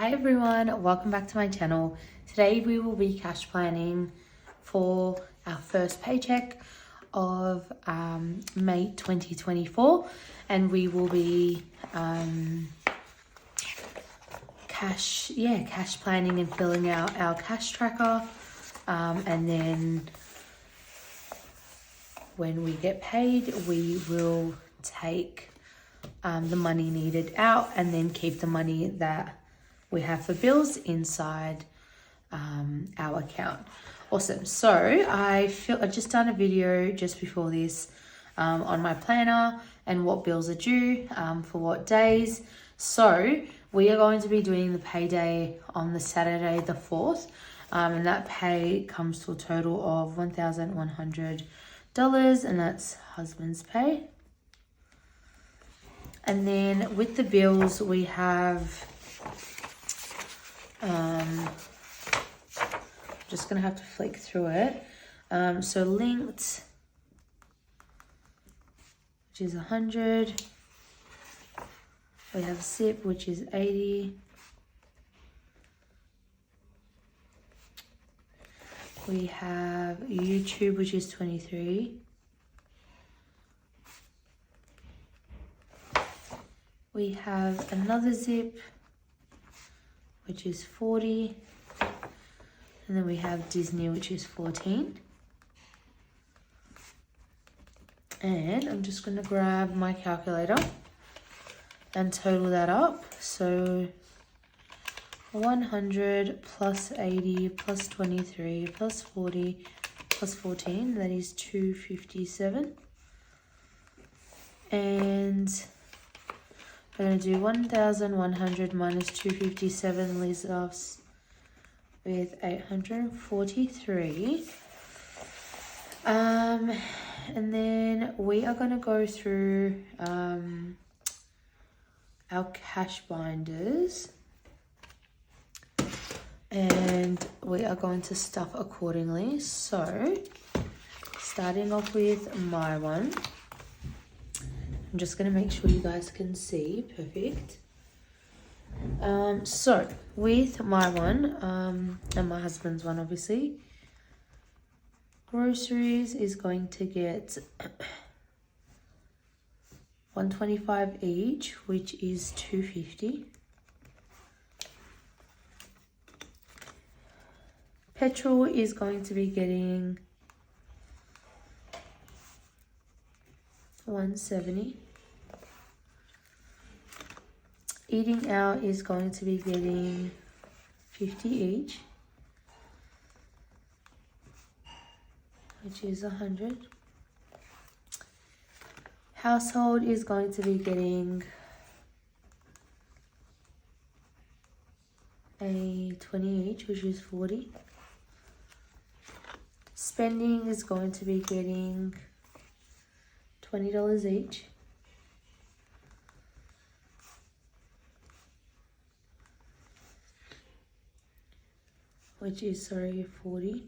Hi everyone, welcome back to my channel. Today we will be cash planning for our first paycheck of May 2024, and we will be cash planning and filling out our cash tracker, and then when we get paid we will take the money needed out and then keep the money that we have for bills inside our account. Awesome. So I just done a video just before this on my planner and what bills are due for what days. So we are going to be doing the payday on the Saturday the 4th, and that pay comes to a total of $1,100, and that's husband's pay. And then with the bills we have just gonna have to flick through it. So linked, which is 100. We have SIP, which is 80. We have YouTube, which is 23. We have another Zip, which is 40. And then we have Disney, which is 14. And I'm just going to grab my calculator and total that up. So 100 plus 80 plus 23 plus 40 plus 14, that is 257. And we're going to do 1,100 minus 257 leaves us with 843. And then we are going to go through our cash binders, and we are going to stuff accordingly. So starting off with my one, I'm just going to make sure you guys can see. Perfect. So with my one and my husband's one, obviously, groceries is going to get $125 each, which is $250. Petrol is going to be getting $170. Eating out is going to be getting $50 each, which is $100. Household is going to be getting a $20 each, which is $40. Spending is going to be getting $20 each. Which is, 40.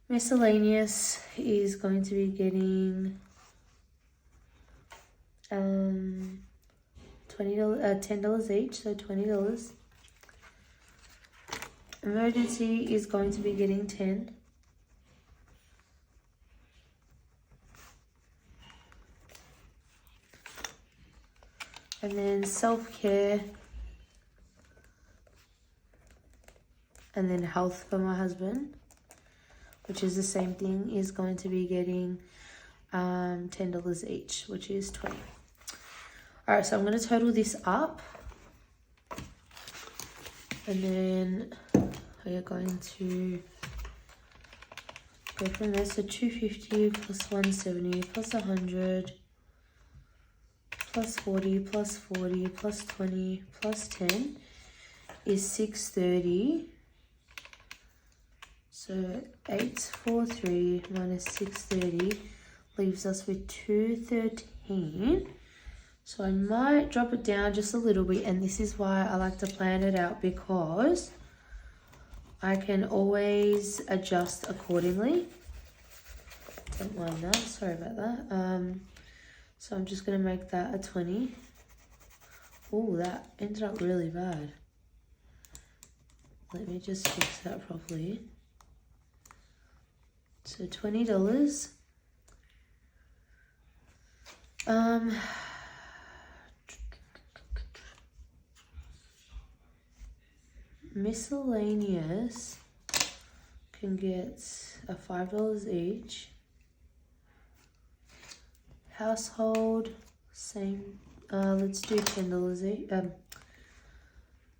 Miscellaneous is going to be getting $10 each, so $20. Emergency is going to be getting 10. And then self-care and then health for my husband, which is the same thing, is going to be getting $10 each, which is 20. All right, so I'm going to total this up, and then we are going to go from there. So 250 plus 170 plus 100 plus 40 plus 40 plus 20 plus 10 is 630. So 843 minus 630 leaves us with 213. So I might drop it down just a little bit, and this is why I like to plan it out, because I can always adjust accordingly. Don't mind that, sorry about that. So I'm just going to make that a 20. Oh, that ended up really bad. Let me just fix that properly. So $20. Miscellaneous can get a $5 each. Household, same. Let's do $10 each.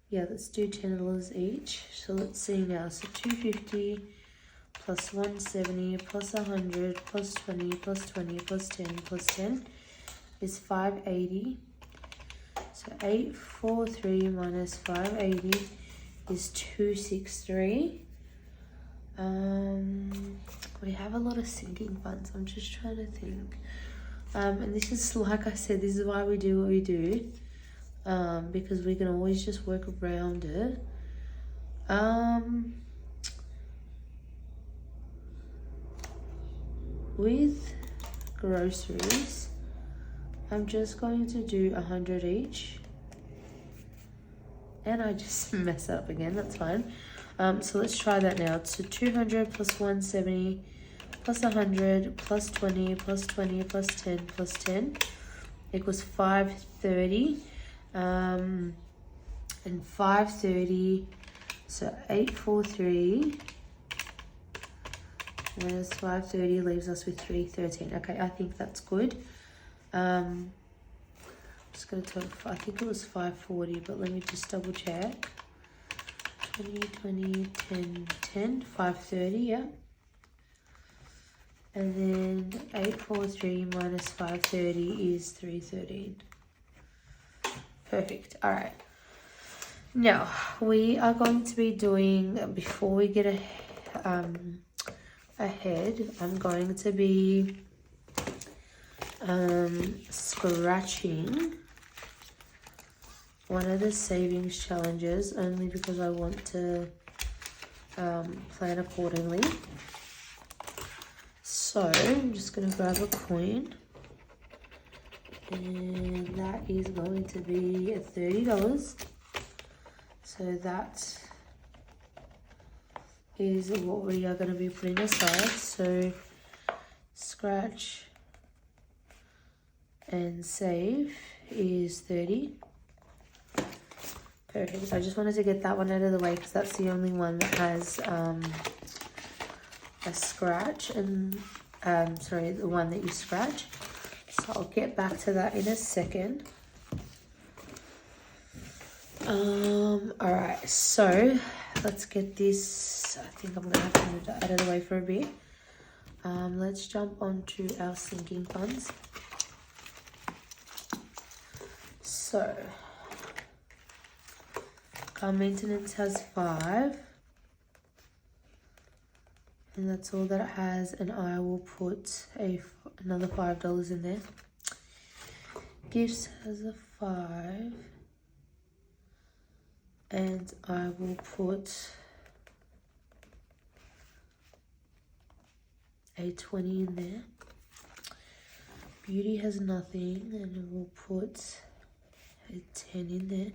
Yeah, let's do $10 each. So let's see now. So $250 plus $170 plus $100 plus $20 plus $20 plus $10 plus $10 is $580. So $843 minus $580 is $263. We have a lot of sinking funds. I'm just trying to think. And this is, like I said, this is why we do what we do. Because we can always just work around it. With groceries, I'm just going to do 100 each. And I just mess up again, that's fine. So let's try that now. So 200 plus 170 plus 100 plus 20 plus 20 plus 10 plus 10 equals 530. And 530, so 843 minus 530 leaves us with 313. Okay, I think that's good. Just gonna tell, I think it was 540, but let me just double check. 20, 20, 10, 10, 530, yeah. And then 843 minus 530 is 313. Perfect. All right. Now we are going to be doing, before we get ahead, I'm going to be scratching one of the savings challenges, only because I want to plan accordingly. So I'm just going to grab a coin, and that is going to be $30. So that is what we are going to be putting aside. So scratch and save is 30. Perfect. I just wanted to get that one out of the way because that's the only one that has a scratch, and sorry, the one that you scratch. So I'll get back to that in a second. All right, so let's get this. I think I'm gonna have to move that out of the way for a bit. Let's jump onto our sinking funds. So our maintenance has 5, and that's all that it has, and I will put another $5 in there. Gifts has a 5, and I will put a 20 in there. Beauty has nothing, and we'll put a 10 in there.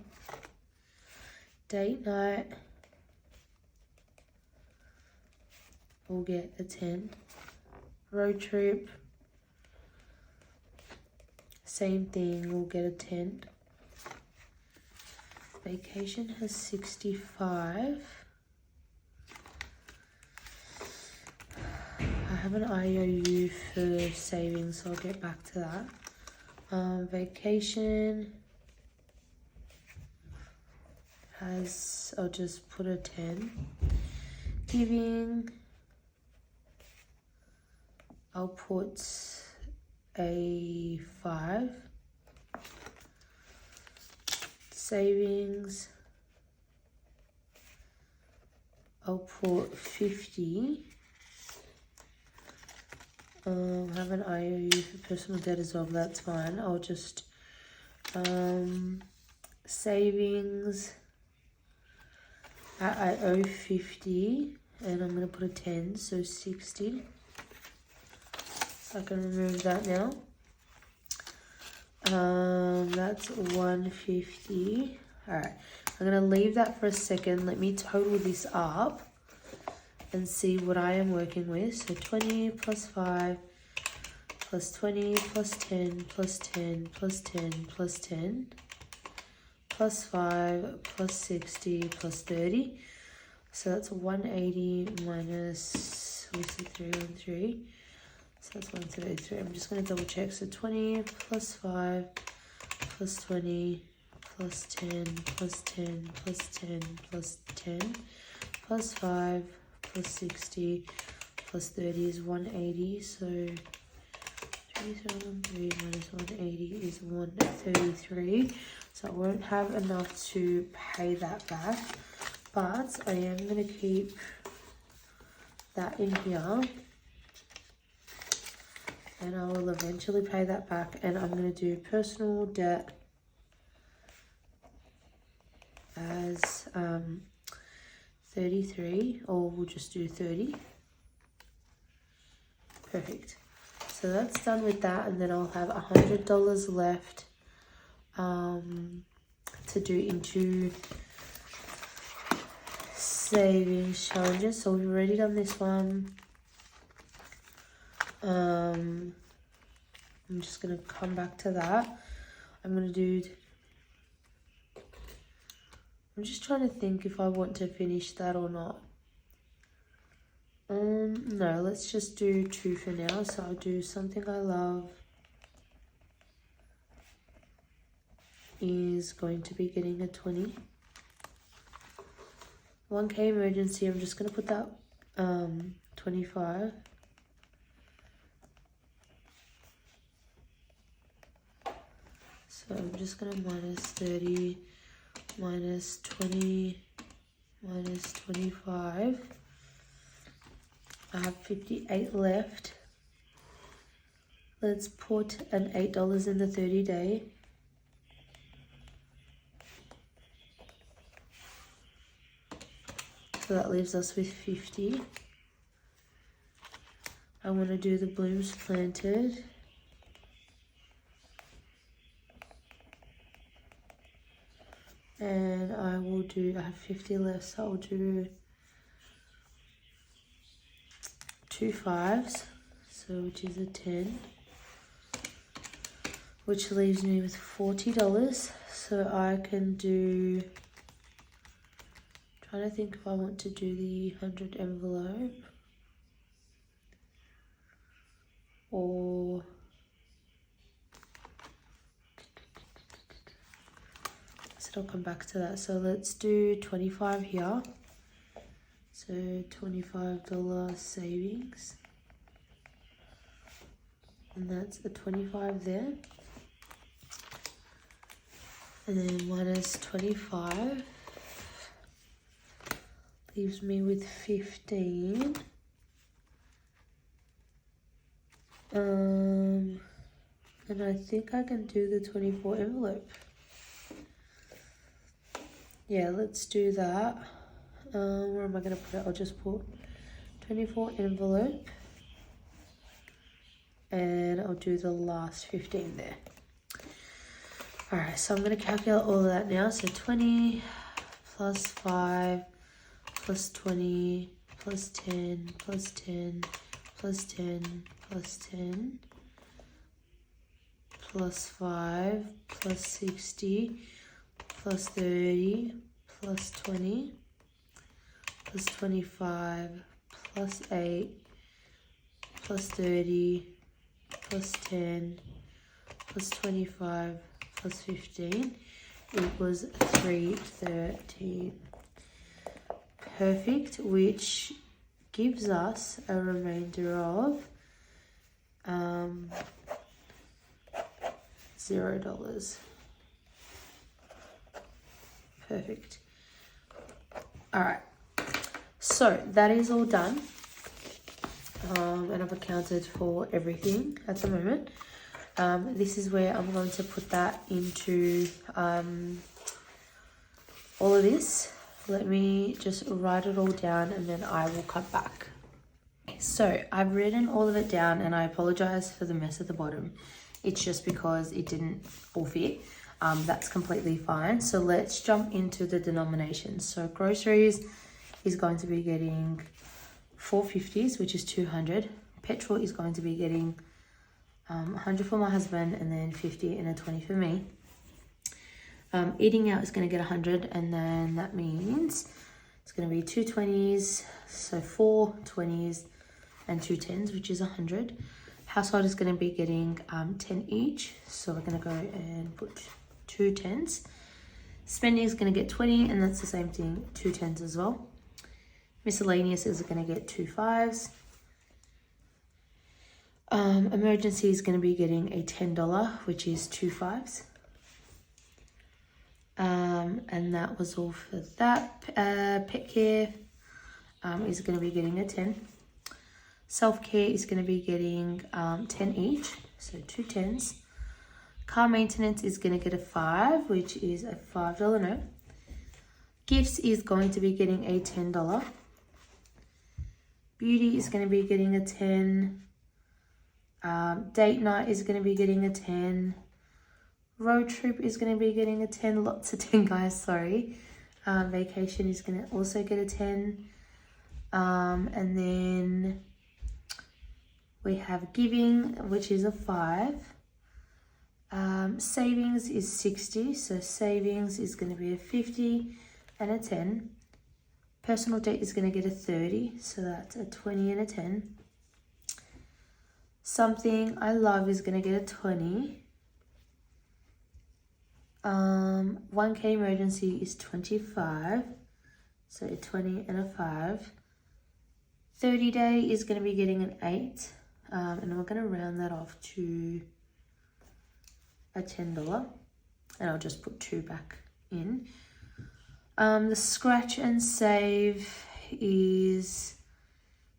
Date night, we'll get a 10. Road trip, same thing, we'll get a 10. Vacation has 65. I have an IOU for savings, so I'll get back to that. Vacation has, I'll just put a 10. Giving, I'll put a 5. Savings, I'll put 50. Have an IOU for personal debt as well, but that's fine. I'll just savings, I owe 50, and I'm gonna put a 10, so 60. I can remove that now. That's 150. All right, I'm gonna leave that for a second. Let me total this up and see what I am working with. So 20 plus 5 plus 20 plus 10 plus 10 plus 10 plus 10 plus 5 plus 60 plus 30. So that's 180 minus, obviously 3 on 3. So that's 173. I'm just going to double check. So 20 plus 5 plus 20 plus 10 plus 10 plus 10 plus 10 plus 5 plus 60 plus 30 is 180. So 3 minus 180 is 133. So I won't have enough to pay that back, but I am going to keep that in here, and I will eventually pay that back. And I'm going to do personal debt as 33, or we'll just do 30. Perfect. So that's done with that, and then I'll have $100 left to do into savings challenges. So we've already done this one. I'm just going to come back to that. I'm just trying to think if I want to finish that or not. No, let's just do 2 for now. So I'll do something I love is going to be getting a 20. 1K emergency, I'm just going to put that 25. So I'm just going to minus 30 minus 20 minus 25. I have 58 left. Let's put an $8 in the 30-day. So that leaves us with 50. I want to do the blooms planted. And I have 50 left, so I'll do 2 5s, so which is a 10, which leaves me with $40. So I can do, trying to think if I want to do the 100 envelope or I'll come back to that. So let's do 25 here. So $25 savings. And that's the 25 there. And then minus 25 leaves me with 15. And I think I can do the 24 envelope. Yeah, let's do that. Where am I going to put it? I'll just put 24 envelope. And I'll do the last 15 there. Alright, so I'm going to calculate all of that now. So 20 plus 5 plus 20 plus 10 plus 10 plus 10 plus 10 plus 5 plus 60 plus 30 plus 20 plus 25 plus 8 plus 30 plus 10 plus 25 plus 15 equals 313. Perfect, which gives us a remainder of $0. Perfect. All right, so that is all done, and I've accounted for everything at the moment. This is where I'm going to put that into all of this. Let me just write it all down and then I will cut back. So I've written all of it down and I apologize for the mess at the bottom. It's just because it didn't all fit. That's completely fine. So let's jump into the denominations. So groceries is going to be getting 450s, which is 200. Petrol is going to be getting 100 for my husband, and then 50 and a 20 for me. Eating out is going to get 100, and then that means it's going to be 2 20s, so 4 20s and 2 10s, which is 100. Household is going to be getting 10 each, so we're going to go and put 2 10s. Spending is going to get 20, and that's the same thing, 2 10s as well. Miscellaneous is going to get 2 5s. Emergency is going to be getting a $10, which is 2 5s. And that was all for that. Pet care is going to be getting a 10. Self-care is going to be getting 10 each, so 2 10s. Car maintenance is going to get a 5, which is a $5 note. Gifts is going to be getting a $10. Beauty is going to be getting a 10. Date night is going to be getting a 10. Road trip is going to be getting a 10. Lots of 10, guys, sorry. Vacation is going to also get a 10. And then we have giving, which is a 5. Savings is 60, so savings is going to be a 50 and a 10. Personal debt is going to get a 30, so that's a 20 and a 10. Something I love is going to get a 20. 1K emergency is 25, so a 20 and a 5. 30 day is going to be getting an 8, and we're going to round that off to a $10, and I'll just put 2 back in. The scratch and save is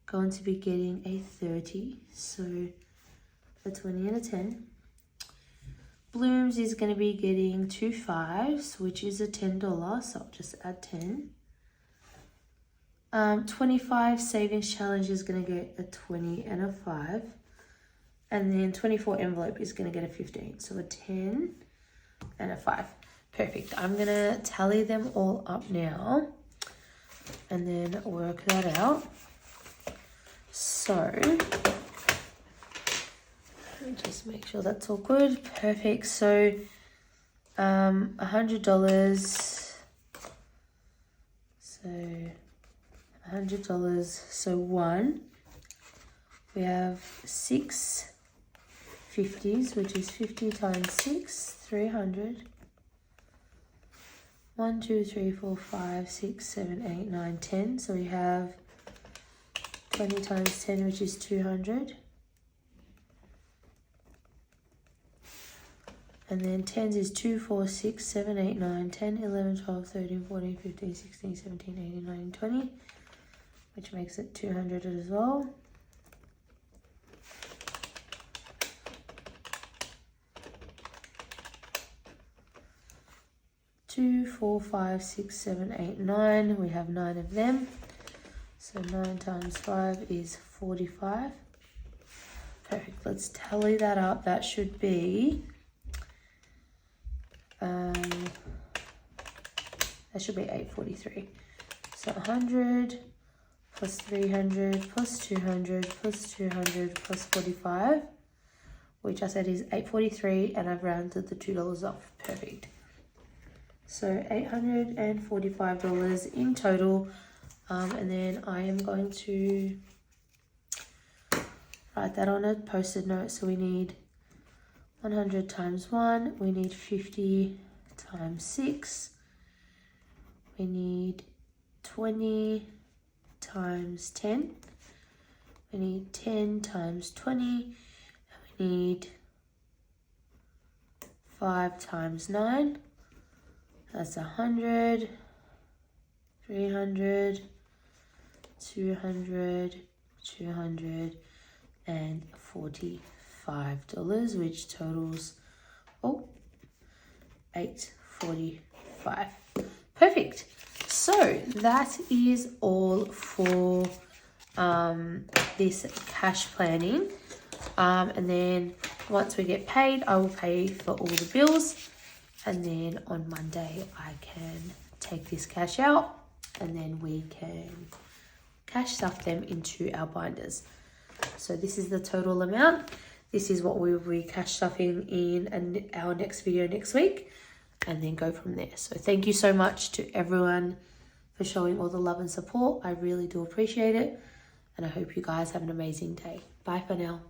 going to be getting a 30, so a 20 and a 10. Blooms is going to be getting 2 5s, which is a $10, so I'll just add 10. 25 savings challenge is going to get a 20 and a 5. And then 24 envelope is going to get a 15, so a 10 and a 5. Perfect. I'm going to tally them all up now and then work that out. So let me just make sure that's all good. Perfect. So $100. So $100. So 1. We have 6 50s, which is 50 times 6, 300. 1, 2, 3, 4, 5, 6, 7, 8, 9, 10. So we have 20 times 10, which is 200. And then 10s is 2, 4, 6, 7, 8, 9, 10, 11, 12, 13, 14, 15, 16, 17, 18, 19, 20, which makes it 200 as well. 2, 4, 5, 6, 7, 8, 9. We have 9 of them. So 9 times 5 is 45. Perfect. Let's tally that up. That should be 843. So 100 plus 300 plus 200 plus 200 plus 45, which I said is 843, and I've rounded the $2 off. Perfect. So $845 in total, and then I am going to write that on a post-it note. So we need 100 times 1, we need 50 times 6, we need 20 times 10, we need 10 times 20, and we need 5 times 9. That's 100, 300, 200, $245, which totals $845. Perfect. So that is all for this cash planning, and then once we get paid, I will pay for all the bills, and then on Monday I can take this cash out, and then we can cash stuff them into our binders. So this is the total amount. This is what we will be cash stuffing in our next video next week, and then go from there. So thank you so much to everyone for showing all the love and support. I really do appreciate it, and I hope you guys have an amazing day. Bye for now.